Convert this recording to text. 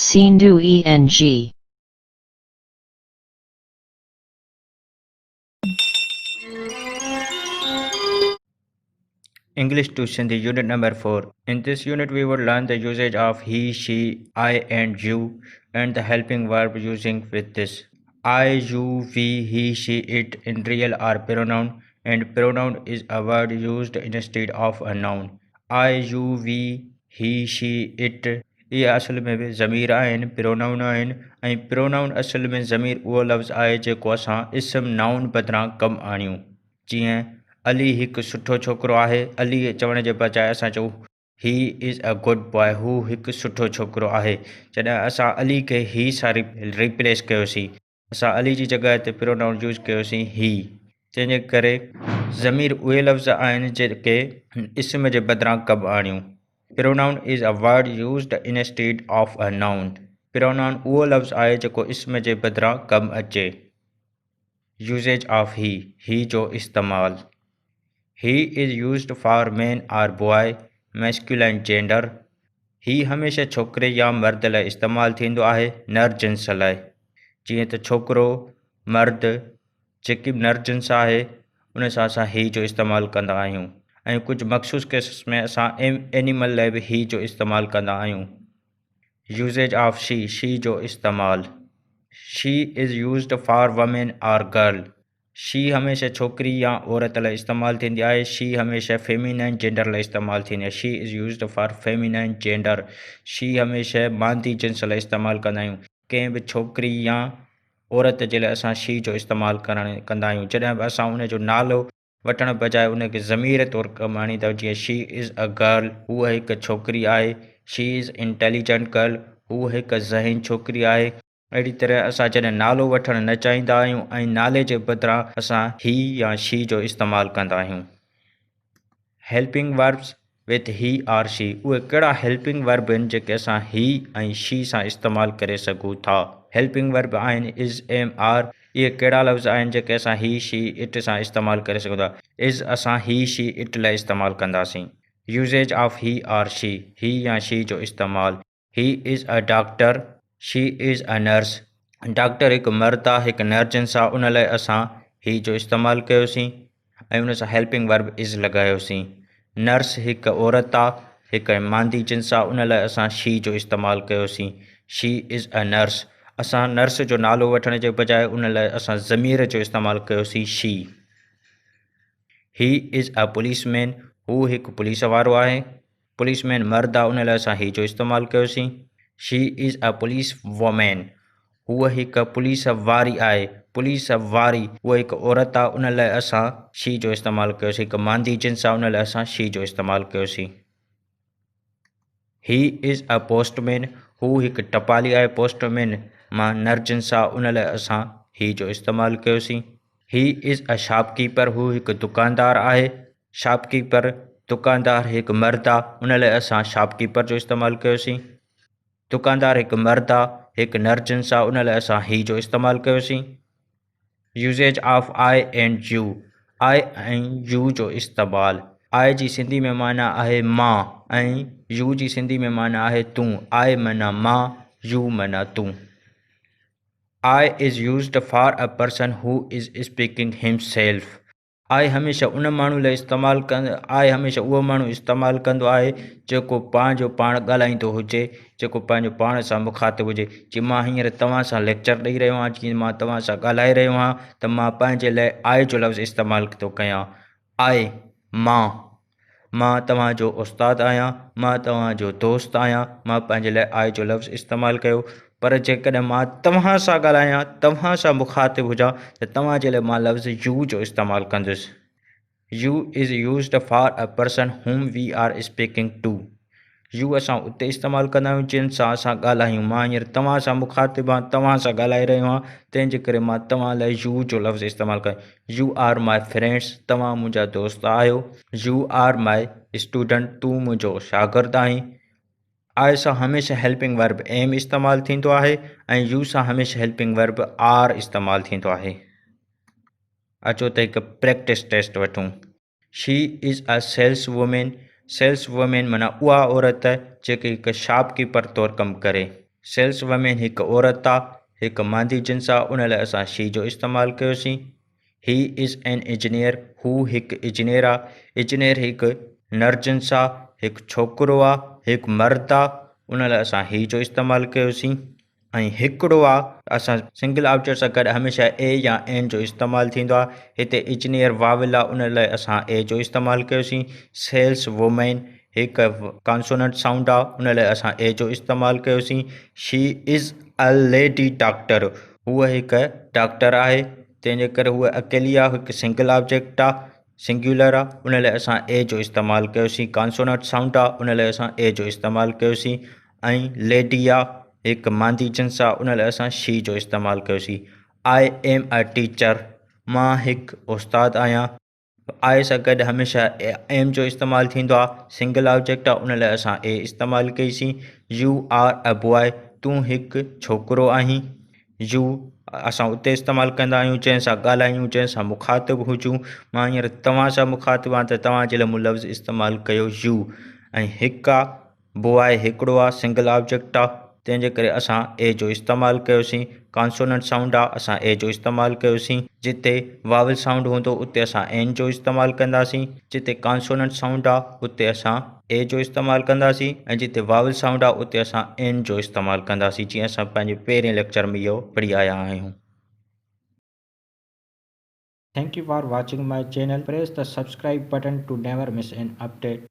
Sindu eng. English to Sindhi unit number 4. In this unit we will learn the usage of he, she, I and you and the helping verb using with this. I, you, we, he, she, it in real are pronoun and pronoun is a word used instead of a noun. I, you, we, he, she, it ये असल में भी ज़मीर आहिनि pronoun आहिनि ऐं pronoun असल में ज़मीर उहो लफ़्ज़ आहे जेको असां इस्म नाउन बदिरां कमु आणियूं जीअं अली हिकु सुठो छोकिरो आहे अली चवण जे बजाए असां चऊं he is a good boy हू हिकु सुठो छोकिरो आहे जॾहिं असां अली खे ही सां रिप्लेस कयोसीं असां अली जी जॻह ते प्रोनाउन यूज़ कयोसीं ही जंहिंजे करे ज़मीर उहे लफ़्ज़ आहिनि जेके इस्म जे बदिरां कमु आणियूं Pronoun is a word used instead of a noun. Pronoun उहो लफ़्ज़ आहे जेको इस्म जे बदिरां कमु अचे. Usage of he जो इस्तेमाल. He is used for man or boy, masculine gender. ही हमेशा छोकिरे या मर्द लाइ इस्तेमालु थींदो आहे नर जिन्स लाइ जीअं त छोकिरो मर्द जेकी बि नर जिन्स आहे उन सां असां ही जो इस्तेमालु कंदा आहियूं ऐं कुझु मख़सूस केसिस में असां एनिमल लाइ बि ही जो इस्तेमालु कंदा आहियूं यूसेज ऑफ शी जो इस्तेमालु she is used for women और गर्ल शी हमेशा छोकिरी या औरत लाइ इस्तेमालु थींदी आहे शी हमेशा फेमिनाइन जेंडर लाइ इस्तेमालु थींदी आहे she is used for feminine gender she हमेशा मादी जिन्स लाइ इस्तेमालु कंदा आहियूं कंहिं बि छोकिरी या औरत जे लाइ असां शी जो इस्तेमालु कंदा आहियूं जॾहिं बि असां उन जो नालो वठण बजाए उनखे ज़मीर तौरु कमु आणींदा जीअं शी इज़ अ गर्ल हूअ हिकु छोकिरी आहे शी इज़ इंटेलिजेंट गर्ल हूअ हिकु ज़हीन छोकिरी आहे अहिड़ी तरह असां जॾहिं नालो वठणु न चाहींदा आहियूं ऐं नाले जे बदिरां असां ही या शी जो इस्तेमालु कंदा आहियूं हेल्पिंग वर्ब्स विथ ही आर शी उहे कहिड़ा हेल्पिंग वर्ब आहिनि जेके असां ही ऐं शी सां इस्तेमालु करे सघूं था हेल्पिंग वर्ब आहिनि इज़ एम आर इहे कहिड़ा लफ़्ज़ आहिनि जेके असां ही शी इट सां इस्तेमालु करे सघूं था इज़ असां ही शी इट लाइ इस्तेमालु कंदासीं यूसेज ऑफ ही आर शी ही या शी जो इस्तेमालु he is a doctor she is a nurse doctor हिकु मर्द आहे हिकु नर्जिन्स आहे उन लाइ असां ही जो इस्तेमालु कयोसीं ऐं उन सां हेल्पिंग वर्ब इज़ लॻायोसीं नर्स हिकु औरत आहे हिकु मांदी जिन्स आहे उन लाइ असां शी जो इस्तेमालु कयोसीं शी इज़ अ नर्स असां नर्स जो नालो वठण जे बजाए उन लाइ असां ज़मीर जो इस्तेमालु कयोसीं she he is a policeman हू हिकु पुलिस वारो आहे पुलिसमैन मर्द आहे उन लाइ असां ही जो इस्तेमालु कयोसीं she is a police woman हूअ हिकु पुलिस वारी आहे पुलिस वारी उहा हिकु औरत आहे उन लाइ असां शी जो इस्तेमालु कयोसीं हिकु मांदी जिन्स आहे उन लाइ असां शी जो इस्तेमालु कयोसीं ही इज़ अ पोस्टमैन हू हिकु टपाली आहे पोस्टमैन मां नर जिन्स आहे उन लाइ असां ही जो इस्तेमालु कयोसीं ही इज़ अ शॉपकीपर हू हिकु दुकानदार आहे शॉपकीपर दुकानदार हिकु मर्द आहे उन लाइ असां शॉपकीपर जो इस्तेमालु कयोसीं दुकानदार हिकु मर्द आहे हिकु नर जिन्स आहे उन लाइ असां ही जो इस्तेमालु कयोसीं usage of I and you I ऐं यू जो इस्तेमालु आई जी सिंधी में माना आहे मां ऐं यू जी सिंधी में माना आहे तूं आई माना मां यू माना तूं I is used for a person who is speaking himself. I हमेशा उन माण्हू लाइ इस्तेमालु कंदो I हमेशा उहो माण्हू इस्तेमालु कंदो आहे जेको पंहिंजो पाण ॻाल्हाईंदो हुजे जेको पंहिंजो पाण सां मुखातिबु हुजे जीअं मां हींअर तव्हां सां लेक्चर ॾेई रहियो आहियां जीअं मां तव्हां सां ॻाल्हाए रहियो आहियां त मां पंहिंजे लाइ I जो लफ़्ज़ु इस्तेमालु थो कयां I मां तव्हांजो उस्तादु आहियां मां तव्हांजो दोस्त आहियां मां पंहिंजे लाइ I जो लफ़्ज़ु इस्तेमालु कयो पर जेकॾहिं मां तव्हां सां ॻाल्हायां तव्हां सां मुखातिबु हुजां त तव्हांजे लाइ मां लफ़्ज़ यू जो इस्तेमालु कंदुसि you is used for a person whom we are speaking to you असां उते इस्तेमालु कंदा आहियूं जिन सां असां ॻाल्हायूं मां हींअर तव्हां सां मुखातिबु आहियां तव्हां सां ॻाल्हाए रहियो आहियां तंहिंजे करे मां तव्हां लाइ यू जो लफ़्ज़ु इस्तेमालु कयां यू आर माई फ्रेंड्स तव्हां मुंहिंजा दोस्त आहियो यू आर माई स्टूडेंट तूं मुंहिंजो शागिर्दु आहीं आई सां हमेशह हेल्पिंग वर्ब एम इस्तेमालु थींदो आहे ऐं यू सां हमेशह हेल्पिंग वर्ब आर इस्तेमालु थींदो आहे अचो त हिकु प्रैक्टिस टेस्ट वठूं she is a sales woman माना उहा औरत जेकी हिकु शॉपकीपर तौरु कमु करे सेल्स वमेन हिकु औरत आहे, हिकु मादी जिन्स आहे, उन लाइ असां शी जो इस्तेमालु कयोसीं। ही इज़ एन इंजीनियर, हू हिकु इंजीनियर आहे। इंजीनियर हिकु नर जिन्स आहे, हिकु छोकिरो आहे, हिकु मर्द आहे, उन लाइ असां ही जो इस्तेमालु कयोसीं। ऐं हिकिड़ो आहे, असां सिंगल ऑब्जेक्ट सां गॾु हमेशह ए या एन जो इस्तेमालु थींदो आहे। हिते इंजीनियर वाविल आहे, उन लाइ असां ए जो इस्तेमालु कयोसीं। सेल्स वुमेन हिकु कॉन्सोनेंट साउंड आहे, उन लाइ असां ए जो इस्तेमालु कयोसीं। She is a lady doctor, हूअ हिकु डॉक्टर आहे, तंहिंजे करे हूअ अकेली आहे, हिकु सिंगल ऑब्जेक्ट आहे, सिंगुलर आहे, उन लाइ असां ए जो इस्तेमालु कयोसीं। कॉन्सोनेंट साउंड आहे, उन लाइ असां ए जो इस्तेमालु कयोसीं। ऐं लेडी आहे, हिकु मादी जिन्स आहे, उन लाइ असां शी जो इस्तेमालु कयोसीं। आई एम अ टीचर, मां हिकु उस्तादु आहियां। आए सां गॾु हमेशह एम जो इस्तेमालु थींदो आहे, सिंगल ऑब्जेक्ट आहे, उन लाइ असां ए इस्तेमालु कईसीं। यू आर अ बॉय, तूं हिकु छोकिरो आहीं। यू असां उते इस्तेमालु कंदा आहियूं जंहिंसां ॻाल्हायूं, जंहिंसां मुखातिबु हुजूं। मां हींअर तव्हां सां मुखातिबु आहियां त तव्हांजे लाइ मूं लफ़्ज़ इस्तेमालु कयो यू। ऐं हिकु आहे बॉय, हिकिड़ो आहे, सिंगल ऑब्जेक्ट आहे, तंहिंजे करे असां ए जो इस्तेमालु कयोसीं। कॉन्सोनेंट साउंड आहे, असां ए जो इस्तेमालु कयोसीं। जिते वावल साउंड हूंदो उते असां एन जो इस्तेमालु कंदासीं। जिते कॉन्सोनेंट साउंड आहे उते असां ए जो इस्तेमालु कंदासीं, ऐं जिते वावल साउंड आहे उते असां एन जो इस्तेमालु कंदासीं, जीअं असां पंहिंजे पहिरें लेक्चर में इहो पढ़ी आया आहियूं। Thank you for watching my channel. Press the subscribe button to never miss an update.